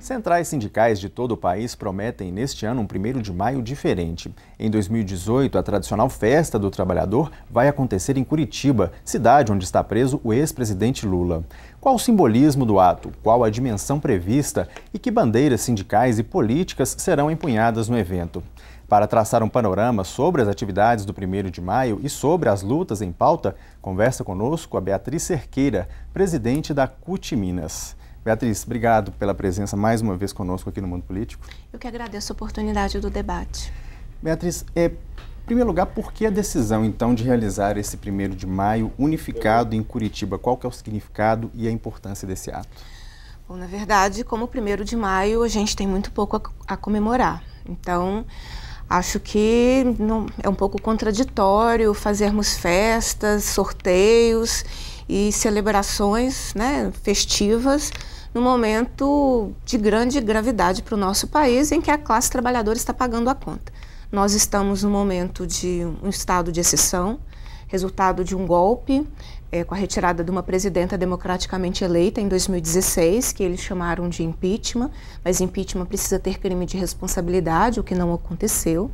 Centrais sindicais de todo o país prometem neste ano um 1º de maio diferente. Em 2018, a tradicional Festa do Trabalhador vai acontecer em Curitiba, cidade onde está preso o ex-presidente Lula. Qual o simbolismo do ato? Qual a dimensão prevista? E que bandeiras sindicais e políticas serão empunhadas no evento? Para traçar um panorama sobre as atividades do 1º de maio e sobre as lutas em pauta, conversa conosco a Beatriz Cerqueira, presidente da CUT Minas. Beatriz, obrigado pela presença mais uma vez conosco aqui no Mundo Político. Eu que agradeço a oportunidade do debate. Beatriz, em primeiro lugar, por que a decisão então de realizar esse 1º de maio unificado em Curitiba? Qual que é o significado e a importância desse ato? Bom, na verdade, como 1º de maio, a gente tem muito pouco a comemorar. Então, acho que é um pouco contraditório fazermos festas, sorteios e celebrações, festivas no momento de grande gravidade para o nosso país, em que a classe trabalhadora está pagando a conta. Nós estamos no momento de um estado de exceção, resultado de um golpe, com a retirada de uma presidenta democraticamente eleita em 2016, que eles chamaram de impeachment, mas impeachment precisa ter crime de responsabilidade, o que não aconteceu.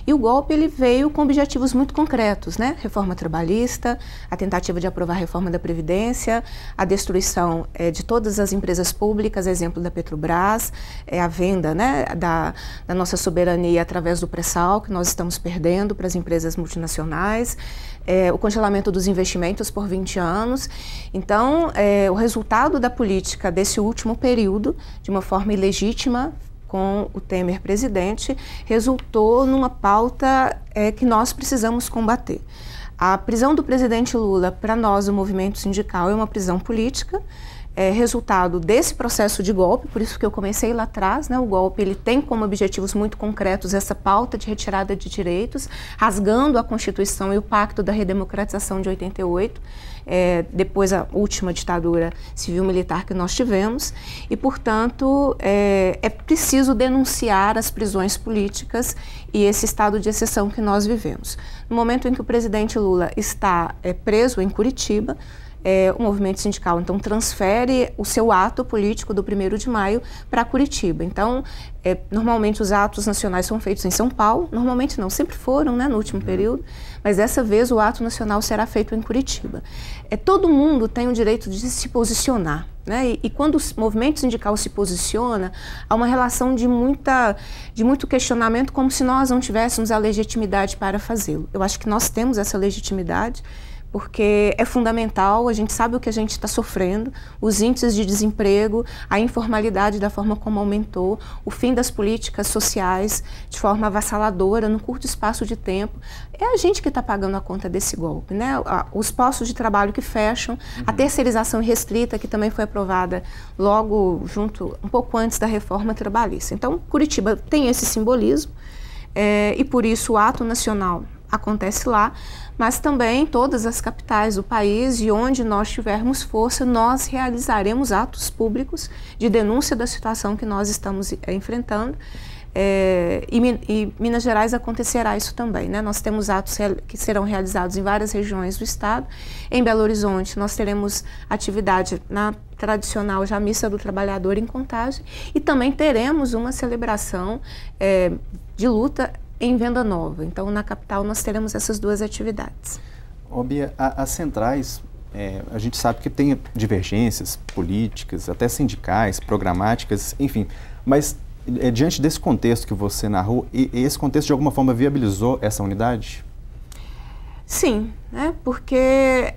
E o golpe ele veio com objetivos muito concretos, Reforma trabalhista, a tentativa de aprovar a reforma da Previdência, a destruição de todas as empresas públicas, exemplo da Petrobras, a venda da nossa soberania através do pré-sal, que nós estamos perdendo para as empresas multinacionais, o congelamento dos investimentos por 20 anos. Então, o resultado da política desse último período, de uma forma ilegítima, com o Temer presidente, resultou numa pauta que nós precisamos combater. A prisão do presidente Lula, para nós, o movimento sindical, é uma prisão política, resultado desse processo de golpe, por isso que eu comecei lá atrás, o golpe ele tem como objetivos muito concretos essa pauta de retirada de direitos, rasgando a Constituição e o Pacto da Redemocratização de 88, depois a última ditadura civil-militar que nós tivemos, e, portanto, é preciso denunciar as prisões políticas e esse estado de exceção que nós vivemos. No momento em que o presidente Lula está preso em Curitiba, o movimento sindical, então, transfere o seu ato político do 1º de maio para Curitiba. Então, normalmente os atos nacionais são feitos em São Paulo, normalmente não, sempre foram, no último período, mas dessa vez o ato nacional será feito em Curitiba. Todo mundo tem o direito de se posicionar, E quando o movimento sindical se posiciona, há uma relação de muito questionamento, como se nós não tivéssemos a legitimidade para fazê-lo. Eu acho que nós temos essa legitimidade, porque é fundamental, a gente sabe o que a gente está sofrendo, os índices de desemprego, a informalidade da forma como aumentou, o fim das políticas sociais de forma avassaladora, num curto espaço de tempo. É a gente que está pagando a conta desse golpe, Os postos de trabalho que fecham, a terceirização irrestrita, que também foi aprovada logo um pouco antes da reforma trabalhista. Então, Curitiba tem esse simbolismo e por isso o ato nacional acontece lá, mas também em todas as capitais do país e onde nós tivermos força, nós realizaremos atos públicos de denúncia da situação que nós estamos enfrentando. E Minas Gerais acontecerá isso também, Nós temos atos que serão realizados em várias regiões do estado. Em Belo Horizonte, nós teremos atividade na tradicional já Missa do Trabalhador em Contagem e também teremos uma celebração de luta em Venda Nova. Então, na capital, nós teremos essas duas atividades. Bia, as centrais, a gente sabe que tem divergências políticas, até sindicais, programáticas, enfim, mas diante desse contexto que você narrou, esse contexto de alguma forma viabilizou essa unidade? Sim, porque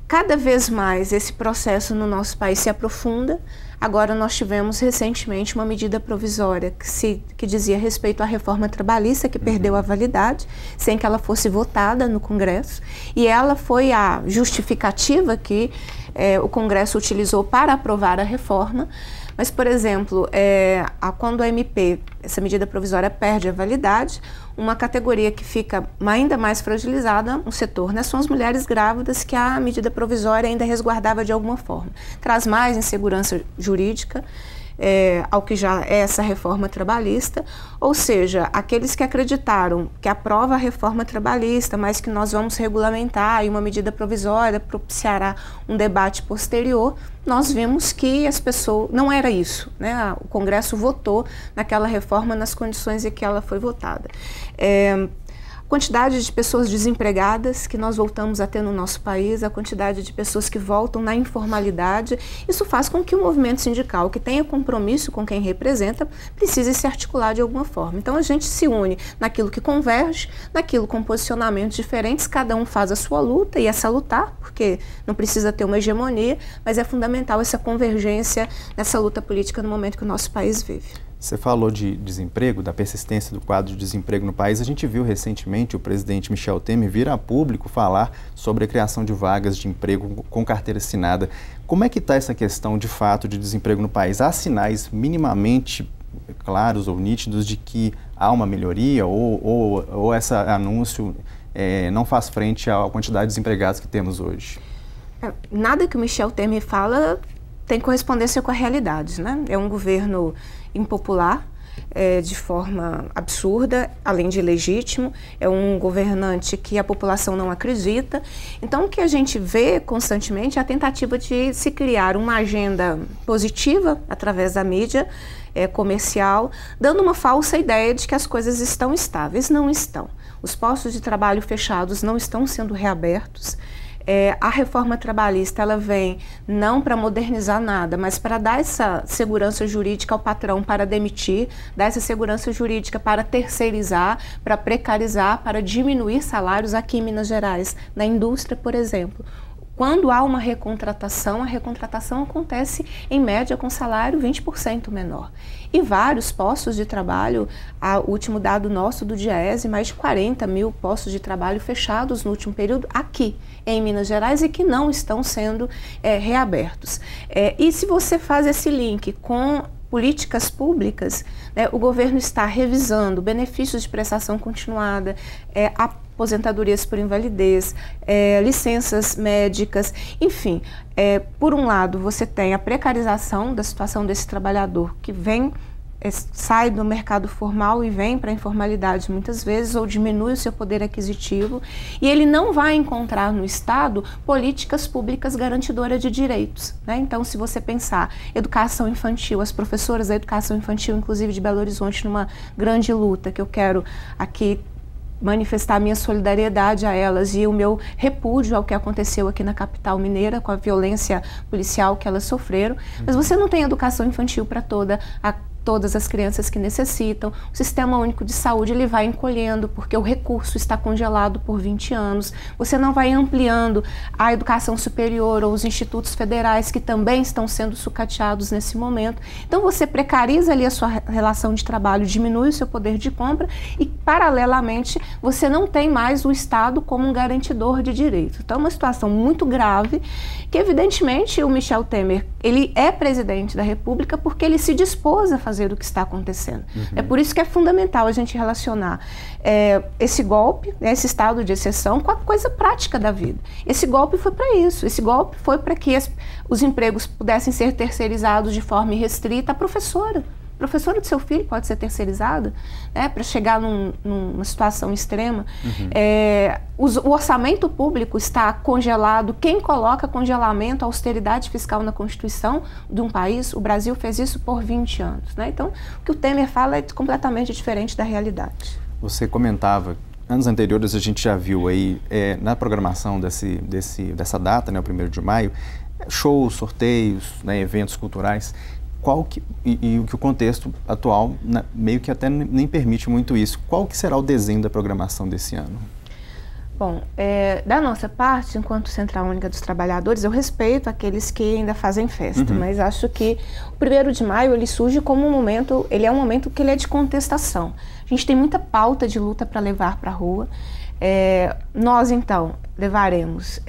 cada vez mais esse processo no nosso país se aprofunda. Agora nós tivemos recentemente uma medida provisória que dizia respeito à reforma trabalhista, que perdeu a validade, sem que ela fosse votada no Congresso, e ela foi a justificativa que o Congresso utilizou para aprovar a reforma. Mas, por exemplo, quando a MP, essa medida provisória, perde a validade, uma categoria que fica ainda mais fragilizada, um setor, são as mulheres grávidas, que a medida provisória ainda resguardava de alguma forma. Traz mais insegurança jurídica, ao que já é essa reforma trabalhista, ou seja, aqueles que acreditaram que aprova a reforma trabalhista, mas que nós vamos regulamentar e uma medida provisória propiciará um debate posterior, nós vimos que as pessoas, não era isso, né? O Congresso votou naquela reforma nas condições em que ela foi votada. Quantidade de pessoas desempregadas que nós voltamos a ter no nosso país, a quantidade de pessoas que voltam na informalidade, isso faz com que o movimento sindical, que tenha compromisso com quem representa, precise se articular de alguma forma. Então a gente se une naquilo que converge, naquilo com posicionamentos diferentes, cada um faz a sua luta e é salutar, porque não precisa ter uma hegemonia, mas é fundamental essa convergência nessa luta política no momento que o nosso país vive. Você falou de desemprego, da persistência do quadro de desemprego no país. A gente viu recentemente o presidente Michel Temer vir a público falar sobre a criação de vagas de emprego com carteira assinada. Como é que está essa questão de fato de desemprego no país? Há sinais minimamente claros ou nítidos de que há uma melhoria ou esse anúncio não faz frente à quantidade de desempregados que temos hoje? Nada que o Michel Temer fala tem correspondência com a realidade, né? É um governo impopular, de forma absurda, além de ilegítimo, é um governante que a população não acredita. Então, o que a gente vê constantemente é a tentativa de se criar uma agenda positiva através da mídia comercial, dando uma falsa ideia de que as coisas estão estáveis. Não estão. Os postos de trabalho fechados não estão sendo reabertos. A reforma trabalhista ela vem não para modernizar nada, mas para dar essa segurança jurídica ao patrão para demitir, dar essa segurança jurídica para terceirizar, para precarizar, para diminuir salários aqui em Minas Gerais, na indústria, por exemplo. Quando há uma recontratação, a recontratação acontece, em média, com salário 20% menor. E vários postos de trabalho, o último dado nosso do DIEESE, mais de 40 mil postos de trabalho fechados no último período aqui em Minas Gerais e que não estão sendo reabertos. E se você faz esse link com políticas públicas, o governo está revisando benefícios de prestação continuada, aposentadorias por invalidez, licenças médicas, enfim. Por um lado, você tem a precarização da situação desse trabalhador que sai do mercado formal e vem para a informalidade muitas vezes, ou diminui o seu poder aquisitivo, e ele não vai encontrar no Estado políticas públicas garantidoras de direitos, né? Então, se você pensar educação infantil, as professoras da educação infantil, inclusive de Belo Horizonte, numa grande luta, que eu quero aqui manifestar minha solidariedade a elas e o meu repúdio ao que aconteceu aqui na capital mineira, com a violência policial que elas sofreram, mas você não tem educação infantil para todas as crianças que necessitam. O Sistema Único de Saúde ele vai encolhendo porque o recurso está congelado por 20 anos. Você não vai ampliando a educação superior ou os institutos federais que também estão sendo sucateados nesse momento. Então você precariza ali a sua relação de trabalho, diminui o seu poder de compra e, paralelamente, você não tem mais o Estado como um garantidor de direitos. Então é uma situação muito grave que, evidentemente, o Michel Temer, ele é presidente da República porque ele se dispôs a fazer o que está acontecendo. É por isso que é fundamental a gente relacionar esse golpe, esse estado de exceção, com a coisa prática da vida. Esse golpe foi para isso. Esse golpe foi para que os empregos pudessem ser terceirizados de forma irrestrita. A professora do seu filho pode ser terceirizada, né, para chegar numa situação extrema. O orçamento público está congelado. Quem coloca congelamento, austeridade fiscal na Constituição de um país? O Brasil fez isso por 20 anos. Né? Então, o que o Temer fala é completamente diferente da realidade. Você comentava, anos anteriores a gente já viu aí, na programação dessa data, né, o 1º de maio, shows, sorteios, né, eventos culturais. E o contexto atual meio que até nem permite muito isso. Qual que será o desenho da programação desse ano? Bom, da nossa parte, enquanto Central Única dos Trabalhadores, eu respeito aqueles que ainda fazem festa, mas acho que o 1º de maio ele surge como um momento, ele é um momento que ele é de contestação. A gente tem muita pauta de luta para levar para a rua. Nós, então, levaremos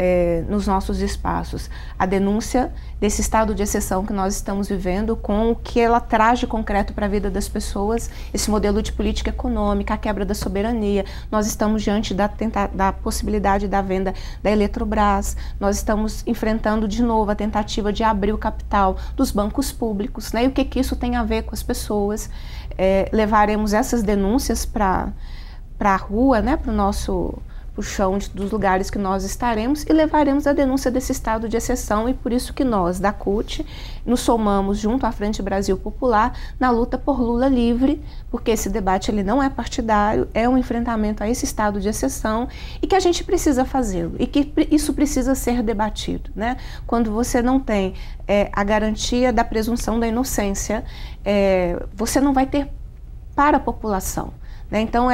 nos nossos espaços a denúncia desse estado de exceção que nós estamos vivendo, com o que ela traz de concreto para a vida das pessoas, esse modelo de política econômica, a quebra da soberania. Nós estamos diante da possibilidade da venda da Eletrobras, nós estamos enfrentando de novo a tentativa de abrir o capital dos bancos públicos, né? E o que isso tem a ver com as pessoas. Levaremos essas denúncias para a rua, né? Para o chão dos lugares que nós estaremos, e levaremos a denúncia desse estado de exceção, e por isso que nós, da CUT, nos somamos junto à Frente Brasil Popular na luta por Lula livre, porque esse debate ele não é partidário, é um enfrentamento a esse estado de exceção e que a gente precisa fazê-lo, e que isso precisa ser debatido, né? Quando você não tem a garantia da presunção da inocência, você não vai ter para a população, né? Então,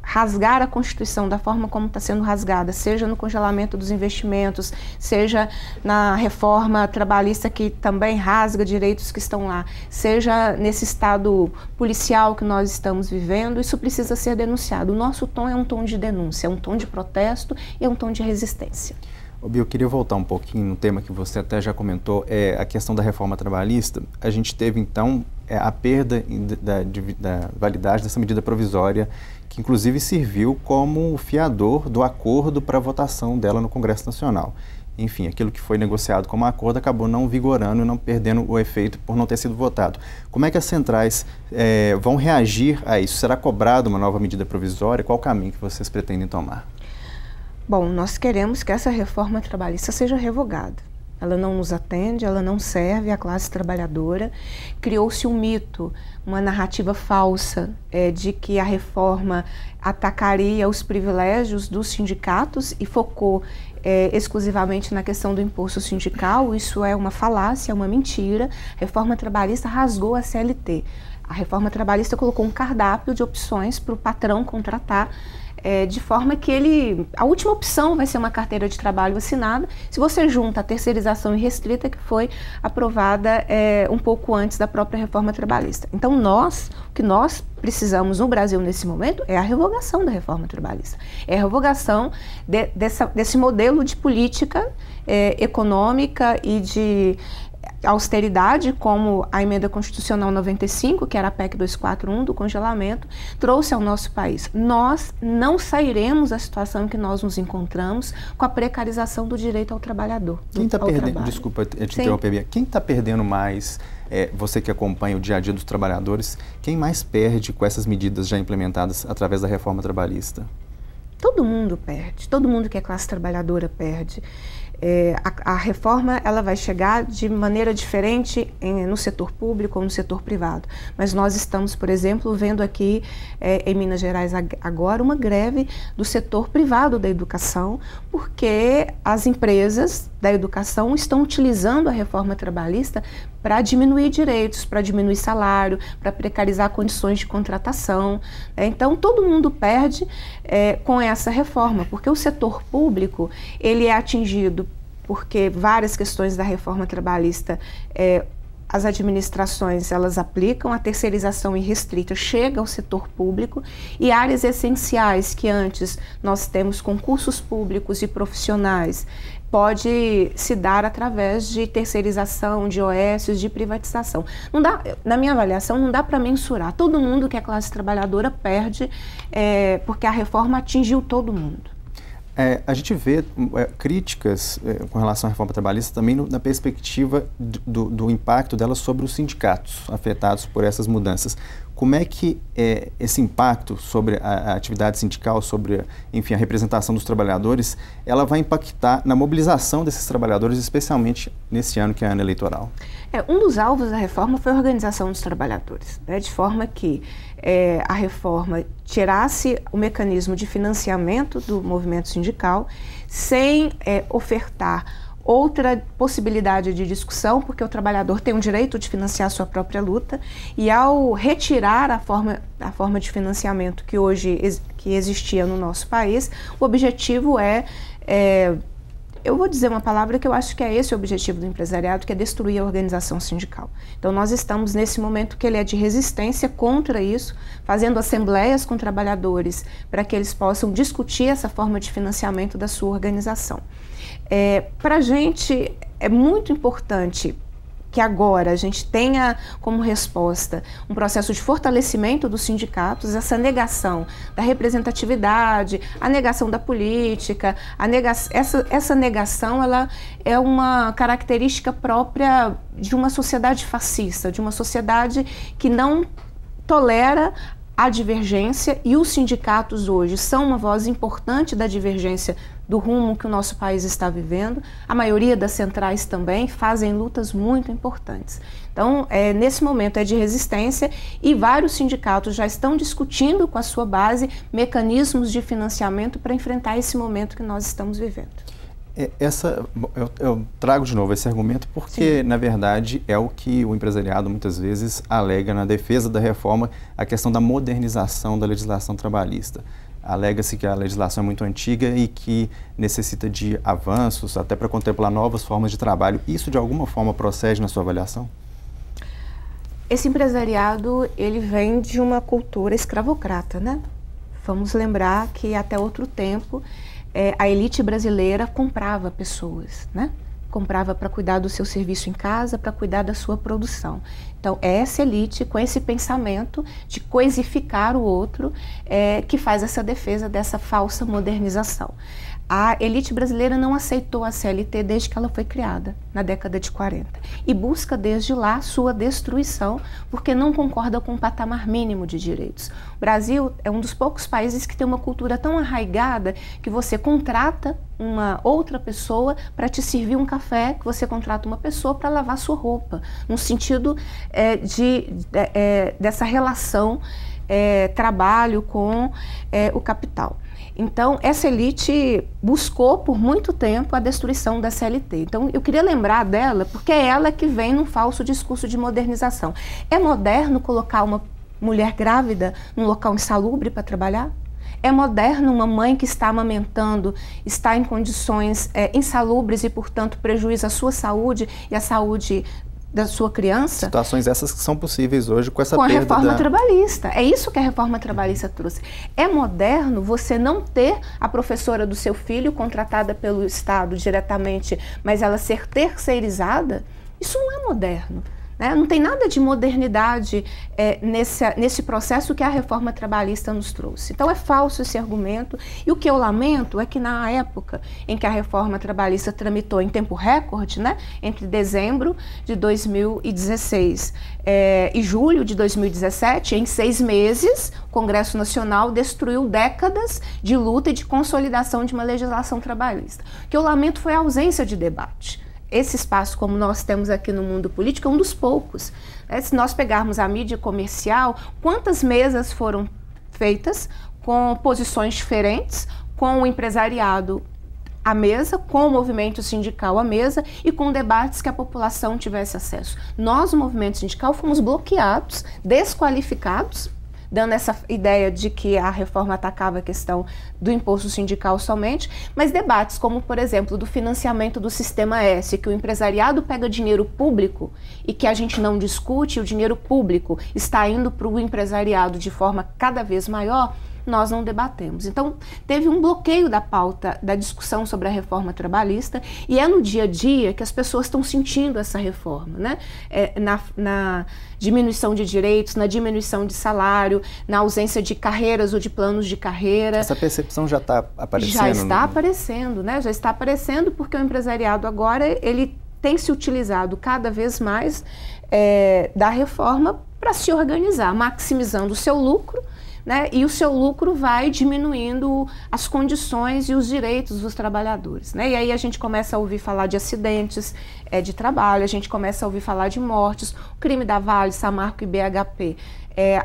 rasgar a Constituição da forma como está sendo rasgada, seja no congelamento dos investimentos, seja na reforma trabalhista que também rasga direitos que estão lá, seja nesse estado policial que nós estamos vivendo, isso precisa ser denunciado. O nosso tom é um tom de denúncia, é um tom de protesto e é um tom de resistência. Bia, eu queria voltar um pouquinho no tema que você até já comentou, a questão da reforma trabalhista. A gente teve, então, a perda da validade dessa medida provisória, que inclusive serviu como fiador do acordo para a votação dela no Congresso Nacional. Enfim, aquilo que foi negociado como acordo acabou não vigorando e não perdendo o efeito por não ter sido votado. Como é que as centrais vão reagir a isso? Será cobrada uma nova medida provisória? Qual o caminho que vocês pretendem tomar? Bom, nós queremos que essa reforma trabalhista seja revogada. Ela não nos atende, ela não serve à classe trabalhadora. Criou-se um mito, uma narrativa falsa de que a reforma atacaria os privilégios dos sindicatos e focou exclusivamente na questão do imposto sindical. Isso é uma falácia, é uma mentira. A reforma trabalhista rasgou a CLT. A reforma trabalhista colocou um cardápio de opções para o patrão contratar, de forma que a última opção vai ser uma carteira de trabalho assinada, se você junta a terceirização irrestrita que foi aprovada um pouco antes da própria reforma trabalhista. Então o que nós precisamos no Brasil nesse momento é a revogação da reforma trabalhista, é a revogação desse modelo de política econômica e de austeridade, como a emenda constitucional 95, que era a PEC 241 do congelamento, trouxe ao nosso país. Nós não sairemos da situação em que nós nos encontramos com a precarização do direito ao trabalhador. Quem está perdendo? Desculpa te interromper, Bia. Quem está perdendo mais? Você que acompanha o dia a dia dos trabalhadores, quem mais perde com essas medidas já implementadas através da reforma trabalhista? Todo mundo perde. Todo mundo que é classe trabalhadora perde. A reforma ela vai chegar de maneira diferente no setor público ou no setor privado, mas nós estamos, por exemplo, vendo aqui em Minas Gerais agora uma greve do setor privado da educação, porque as empresas da educação estão utilizando a reforma trabalhista para diminuir direitos, para diminuir salário, para precarizar condições de contratação. Então, todo mundo perde com essa reforma, porque o setor público ele é atingido porque várias questões da reforma trabalhista as administrações elas aplicam, a terceirização irrestrita chega ao setor público e áreas essenciais que antes nós temos concursos públicos e profissionais pode se dar através de terceirização, de OS, de privatização. Não dá, na minha avaliação, não dá para mensurar. Todo mundo que é classe trabalhadora perde porque a reforma atingiu todo mundo. A gente vê críticas com relação à reforma trabalhista também na perspectiva do impacto dela sobre os sindicatos afetados por essas mudanças. Como é que esse impacto sobre a atividade sindical, sobre, enfim, a representação dos trabalhadores, ela vai impactar na mobilização desses trabalhadores, especialmente nesse ano que é ano eleitoral? Um dos alvos da reforma foi a organização dos trabalhadores, né, de forma que a reforma tirasse o mecanismo de financiamento do movimento sindical sem ofertar outra possibilidade de discussão, porque o trabalhador tem o direito de financiar a sua própria luta, e ao retirar a forma de financiamento que hoje que existia no nosso país, o objetivo é Eu vou dizer uma palavra que eu acho que é esse o objetivo do empresariado, que é destruir a organização sindical. Então nós estamos nesse momento que ele é de resistência contra isso, fazendo assembleias com trabalhadores para que eles possam discutir essa forma de financiamento da sua organização. Para a gente é muito importante que agora a gente tenha como resposta um processo de fortalecimento dos sindicatos, essa negação da representatividade, a negação da política, essa negação ela é uma característica própria de uma sociedade fascista, de uma sociedade que não tolera a divergência, e os sindicatos hoje são uma voz importante da divergência do rumo que o nosso país está vivendo. A maioria das centrais também fazem lutas muito importantes. Então, nesse momento é de resistência e vários sindicatos já estão discutindo com a sua base mecanismos de financiamento para enfrentar esse momento que nós estamos vivendo. Eu trago de novo esse argumento porque, sim, na verdade, é o que o empresariado muitas vezes alega na defesa da reforma, a questão da modernização da legislação trabalhista. Alega-se que a legislação é muito antiga e que necessita de avanços até para contemplar novas formas de trabalho. Isso, de alguma forma, procede na sua avaliação? Esse empresariado, ele vem de uma cultura escravocrata, né? Vamos lembrar que até outro tempo a elite brasileira comprava pessoas, né? Comprava para cuidar do seu serviço em casa, para cuidar da sua produção. Então, é essa elite, com esse pensamento de coisificar o outro, que faz essa defesa dessa falsa modernização. A elite brasileira não aceitou a CLT desde que ela foi criada, na década de 40, e busca desde lá sua destruição, porque não concorda com o patamar mínimo de direitos. O Brasil é um dos poucos países que tem uma cultura tão arraigada que você contrata uma outra pessoa para te servir um café, que você contrata uma pessoa para lavar sua roupa, no sentido dessa relação trabalho com o capital. Então, essa elite buscou por muito tempo a destruição da CLT. Então, eu queria lembrar dela porque é ela que vem num falso discurso de modernização. É moderno colocar uma mulher grávida num local insalubre para trabalhar? É moderno uma mãe que está amamentando, está em condições insalubres e, portanto, prejuíza a sua saúde e a saúde da sua criança? Situações essas que são possíveis hoje com essa perda da reforma trabalhista. É isso que a reforma trabalhista trouxe. É moderno você não ter a professora do seu filho contratada pelo Estado diretamente, mas ela ser terceirizada? Isso não é moderno. Não tem nada de modernidade nesse processo que a reforma trabalhista nos trouxe. Então é falso esse argumento, e o que eu lamento é que na época em que a reforma trabalhista tramitou em tempo recorde, entre dezembro de 2016 e julho de 2017, em 6 meses, o Congresso Nacional destruiu décadas de luta e de consolidação de uma legislação trabalhista. O que eu lamento foi a ausência de debate. Esse espaço, como nós temos aqui no mundo político, é um dos poucos. Se nós pegarmos a mídia comercial, quantas mesas foram feitas com posições diferentes, com o empresariado à mesa, com o movimento sindical à mesa e com debates que a população tivesse acesso. Nós, o movimento sindical, fomos bloqueados, desqualificados, dando essa ideia de que a reforma atacava a questão do imposto sindical somente, mas debates como, por exemplo, do financiamento do Sistema S, que o empresariado pega dinheiro público e que a gente não discute, o dinheiro público está indo para o empresariado de forma cada vez maior, nós não debatemos. Então, teve um bloqueio da pauta da discussão sobre a reforma trabalhista, e é no dia a dia que as pessoas estão sentindo essa reforma, na diminuição de direitos, na diminuição de salário, na ausência de carreiras ou de planos de carreira. Essa percepção já está aparecendo? Já está aparecendo, já está aparecendo, porque o empresariado agora, ele tem se utilizado cada vez mais da reforma para se organizar, maximizando o seu lucro, e o seu lucro vai diminuindo as condições e os direitos dos trabalhadores. E aí a gente começa a ouvir falar de acidentes de trabalho, a gente começa a ouvir falar de mortes, o crime da Vale, Samarco e BHP.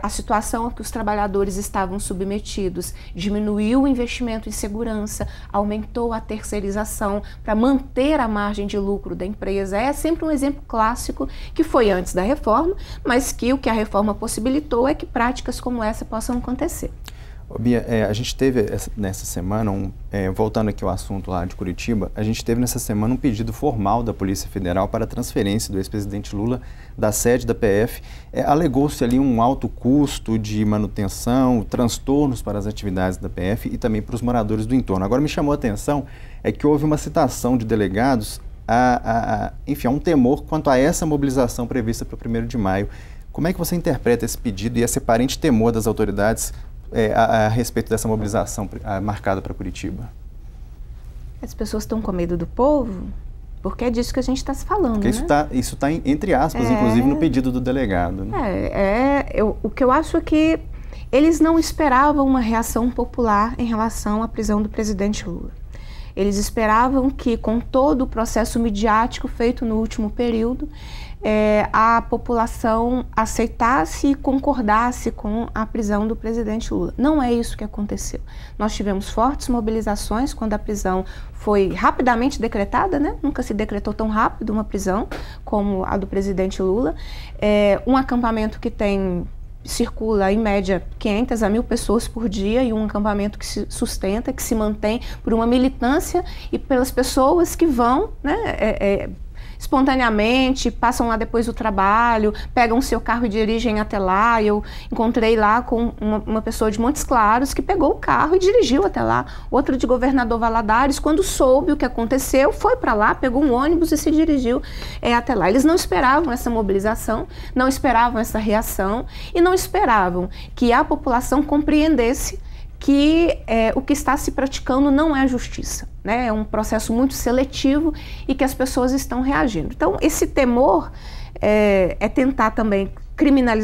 A situação a que os trabalhadores estavam submetidos diminuiu o investimento em segurança, aumentou a terceirização para manter a margem de lucro da empresa. É sempre um exemplo clássico que foi antes da reforma, mas que o que a reforma possibilitou é que práticas como essa possam acontecer. Bia, a gente teve nessa semana, voltando aqui ao assunto lá de Curitiba, a gente teve nessa semana um pedido formal da Polícia Federal para a transferência do ex-presidente Lula da sede da PF. Alegou-se ali um alto custo de manutenção, transtornos para as atividades da PF e também para os moradores do entorno. Agora me chamou a atenção que houve uma citação de delegados enfim, a um temor quanto a essa mobilização prevista para o 1º de maio. Como é que você interpreta esse pedido e esse aparente temor das autoridades a respeito dessa mobilização marcada para Curitiba? As pessoas estão com medo do povo, porque é disso que a gente está se falando, porque isso está entre aspas, inclusive no pedido do delegado. Né? O que eu acho é que eles não esperavam uma reação popular em relação à prisão do presidente Lula. Eles esperavam que, com todo o processo midiático feito no último período, a população aceitasse e concordasse com a prisão do presidente Lula. Não é isso que aconteceu. Nós tivemos fortes mobilizações quando a prisão foi rapidamente decretada, né? Nunca se decretou tão rápido uma prisão como a do presidente Lula. Um acampamento que circula em média 500 a 1.000 pessoas por dia e um acampamento que se sustenta, que se mantém por uma militância e pelas pessoas que vão, né, espontaneamente, passam lá depois do trabalho, pegam o seu carro e dirigem até lá. Eu encontrei lá com uma pessoa de Montes Claros que pegou o carro e dirigiu até lá. Outra de Governador Valadares, quando soube o que aconteceu, foi para lá, pegou um ônibus e se dirigiu até lá. Eles não esperavam essa mobilização, não esperavam essa reação e não esperavam que a população compreendesse que o que está se praticando não é justiça, né? É um processo muito seletivo e que as pessoas estão reagindo. Então, esse temor é tentar também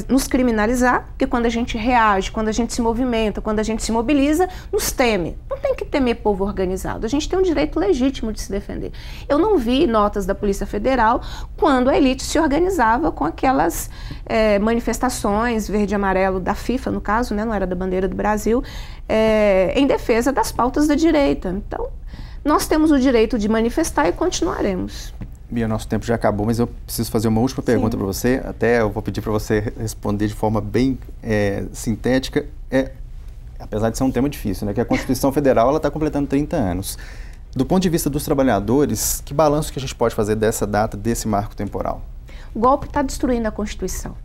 nos criminalizar, porque quando a gente reage, quando a gente se movimenta, quando a gente se mobiliza, nos teme. Não tem que temer povo organizado, a gente tem um direito legítimo de se defender. Eu não vi notas da Polícia Federal quando a elite se organizava com aquelas manifestações verde e amarelo da FIFA, no caso, né, não era da bandeira do Brasil, em defesa das pautas da direita. Então, nós temos o direito de manifestar e continuaremos. Bia, nosso tempo já acabou, mas eu preciso fazer uma última pergunta para você. Até eu vou pedir para você responder de forma bem sintética. Apesar de ser um tema difícil, né? Que a Constituição Federal está completando 30 anos. Do ponto de vista dos trabalhadores, que balanço que a gente pode fazer dessa data, desse marco temporal? O golpe está destruindo a Constituição.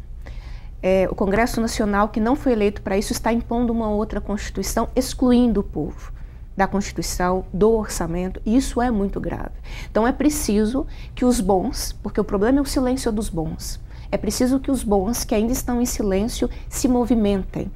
O Congresso Nacional, que não foi eleito para isso, está impondo uma outra Constituição, excluindo o povo da Constituição, do orçamento, e isso é muito grave. Então é preciso que os bons, porque o problema é o silêncio dos bons, é preciso que os bons que ainda estão em silêncio se movimentem,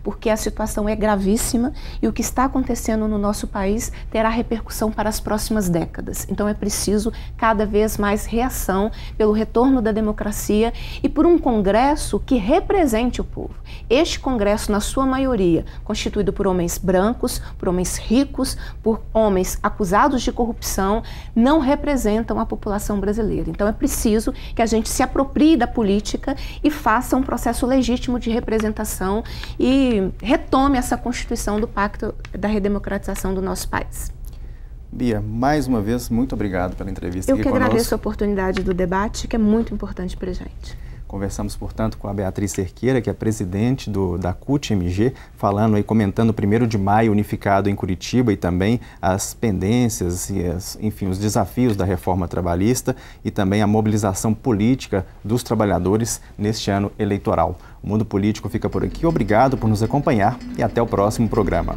porque a situação é gravíssima e o que está acontecendo no nosso país terá repercussão para as próximas décadas. Então é preciso cada vez mais reação pelo retorno da democracia e por um Congresso que represente o povo. Este Congresso, na sua maioria, constituído por homens brancos, por homens ricos, por homens acusados de corrupção, não representam a população brasileira. Então é preciso que a gente se aproprie da política e faça um processo legítimo de representação e retome essa Constituição do Pacto da Redemocratização do nosso país. Bia, mais uma vez, muito obrigado pela entrevista aqui conosco. Eu que agradeço a oportunidade do debate, que é muito importante para a gente. Conversamos, portanto, com a Beatriz Cerqueira, que é presidente da CUT-MG, falando e comentando o 1º de maio unificado em Curitiba e também as pendências e, enfim, os desafios da reforma trabalhista e também a mobilização política dos trabalhadores neste ano eleitoral. O Mundo Político fica por aqui. Obrigado por nos acompanhar e até o próximo programa.